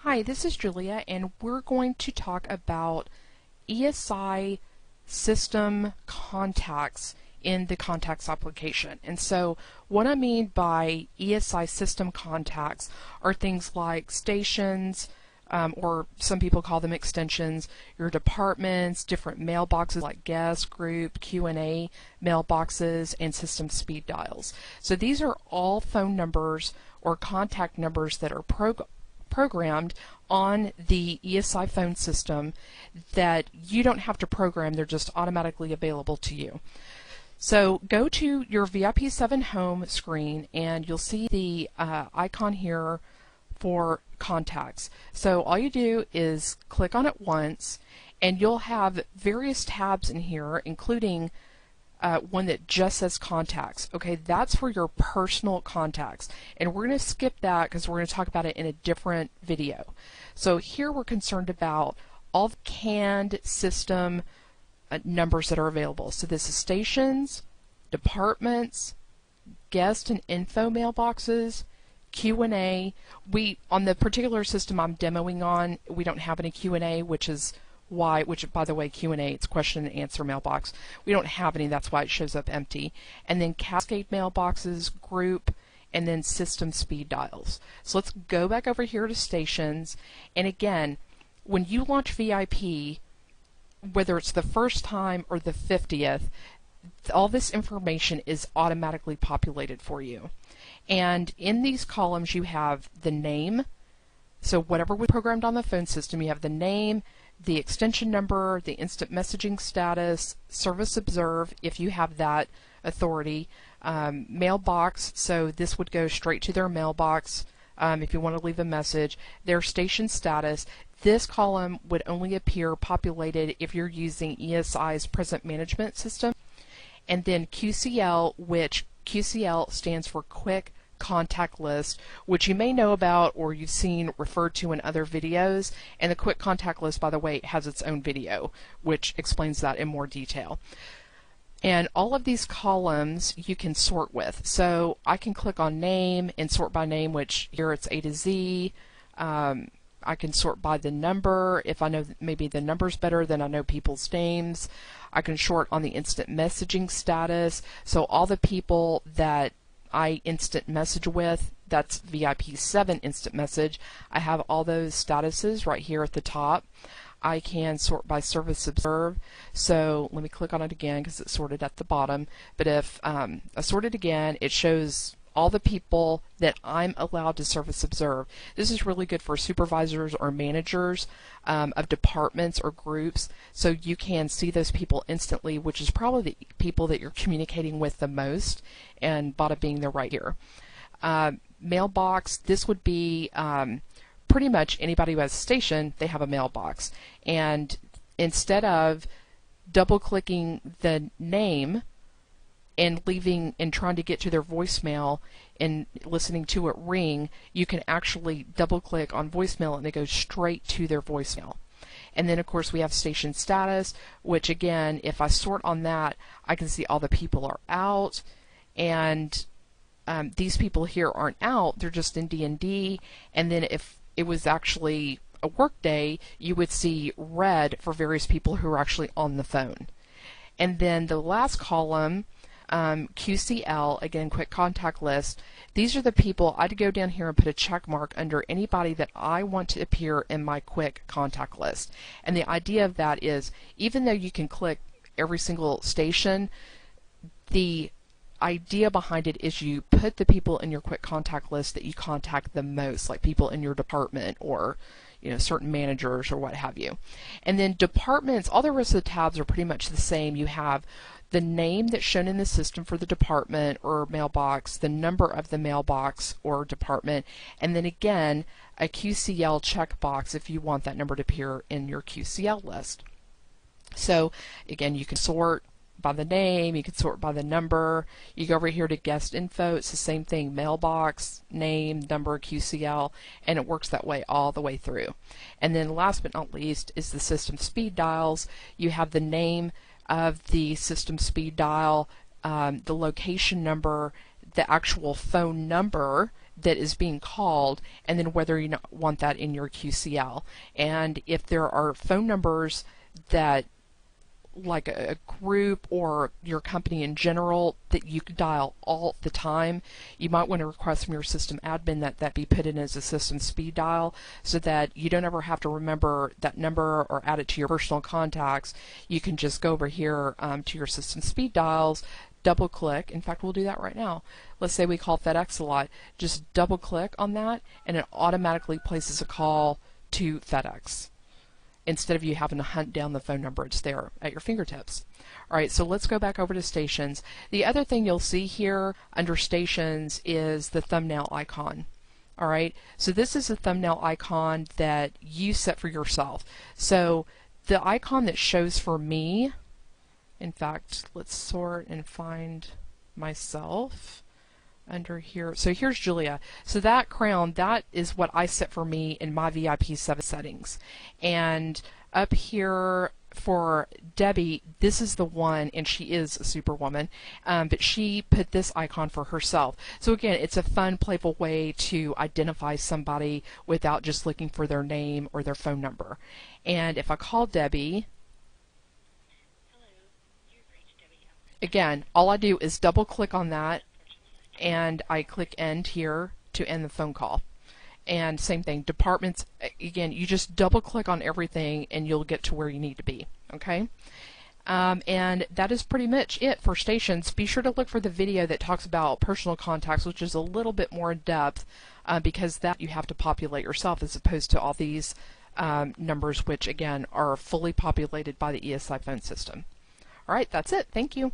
Hi, this is Julia, and we're going to talk about ESI system contacts in the contacts application. And so what I mean by ESI system contacts are things like stations, or some people call them extensions, your departments, different mailboxes like guest, group, Q&A mailboxes, and system speed dials. So these are all phone numbers or contact numbers that are programmed on the ESI phone system that you don't have to program, they're just automatically available to you. So go to your VIP 7 home screen and you'll see the icon here for contacts. So all you do is click on it once and you'll have various tabs in here, including one that just says contacts. Okay, that's for your personal contacts, and we're going to skip that because we're going to talk about it in a different video. So here we're concerned about all the canned system numbers that are available. So this is stations, departments, guest and info mailboxes, Q&A. On the particular system I'm demoing on, we don't have any Q&A, which by the way, Q&A, it's question and answer mailbox. We don't have any, that's why it shows up empty. And then cascade mailboxes, group, and then system speed dials. So let's go back over here to stations. And again, when you launch VIP, whether it's the first time or the 50th, all this information is automatically populated for you. And in these columns you have the name, so whatever was programmed on the phone system, you have the name, the extension number, the instant messaging status, service observe if you have that authority, mailbox, so this would go straight to their mailbox if you want to leave a message, their station status. This column would only appear populated if you're using ESI's present management system. And then QCL, which QCL stands for Quick Contact List, which you may know about or you've seen referred to in other videos. And the Quick Contact List, by the way, has its own video which explains that in more detail. And all of these columns you can sort with. So I can click on name and sort by name, which here it's A to Z. I can sort by the number. If I know that maybe the number's better, then I know people's names. I can sort on the instant messaging status. So all the people that I instant message with, that's VIP 7 instant message. I have all those statuses right here at the top. I can sort by service observe. So let me click on it again because it's sorted at the bottom. But if I sort it again, it shows all the people that I'm allowed to service observe. This is really good for supervisors or managers of departments or groups, so you can see those people instantly, which is probably the people that you're communicating with the most, and bada bing, they're right here. Mailbox, this would be pretty much anybody who has a station, they have a mailbox. And instead of double clicking the name and leaving and trying to get to their voicemail and listening to it ring, you can actually double click on voicemail and it goes straight to their voicemail. And then of course we have station status, which again, if I sort on that, I can see all the people are out, and these people here aren't out, they're just in D&D. And then if it was actually a work day, you would see red for various people who are actually on the phone. And then the last column, QCL, again, Quick Contact List, these are the people. I'd go down here and put a check mark under anybody that I want to appear in my Quick Contact List. And the idea of that is, even though you can click every single station, the idea behind it is you put the people in your Quick Contact List that you contact the most, like people in your department or certain managers or what have you. And then departments, all the rest of the tabs are pretty much the same. You have the name that's shown in the system for the department or mailbox, the number of the mailbox or department, and then again a QCL checkbox if you want that number to appear in your QCL list. So again, you can sort by the name, you can sort by the number. You go over here to guest info, it's the same thing, mailbox, name, number, QCL, and it works that way all the way through. And then last but not least is the system speed dials. You have the name of the system speed dial, the location number, the actual phone number that is being called, and then whether you want that in your QCL. And if there are phone numbers that, like a group or your company in general, that you could dial all the time, you might want to request from your system admin that that be put in as a system speed dial, so that you don't ever have to remember that number or add it to your personal contacts. You can just go over here to your system speed dials, double click. In fact, we'll do that right now. Let's say we call FedEx a lot. Just double click on that and it automatically places a call to FedEx, instead of you having to hunt down the phone number. It's there at your fingertips. All right, so let's go back over to stations. The other thing you'll see here under stations is the thumbnail icon. All right, so this is a thumbnail icon that you set for yourself. So the icon that shows for me, in fact, let's sort and find myself under here. So here's Julia. So that crown, that is what I set for me in my VIP 7 settings. And up here for Debbie, this is the one, and she is a superwoman, but she put this icon for herself. So again, it's a fun, playful way to identify somebody without just looking for their name or their phone number. And if I call Debbie, again, all I do is double click on that and I click end here to end the phone call. And same thing, departments, again, you just double click on everything and you'll get to where you need to be. Okay? And that is pretty much it for stations. Be sure to look for the video that talks about personal contacts, which is a little bit more in depth, because that you have to populate yourself, as opposed to all these numbers, which again are fully populated by the ESI phone system. All right, that's it. Thank you.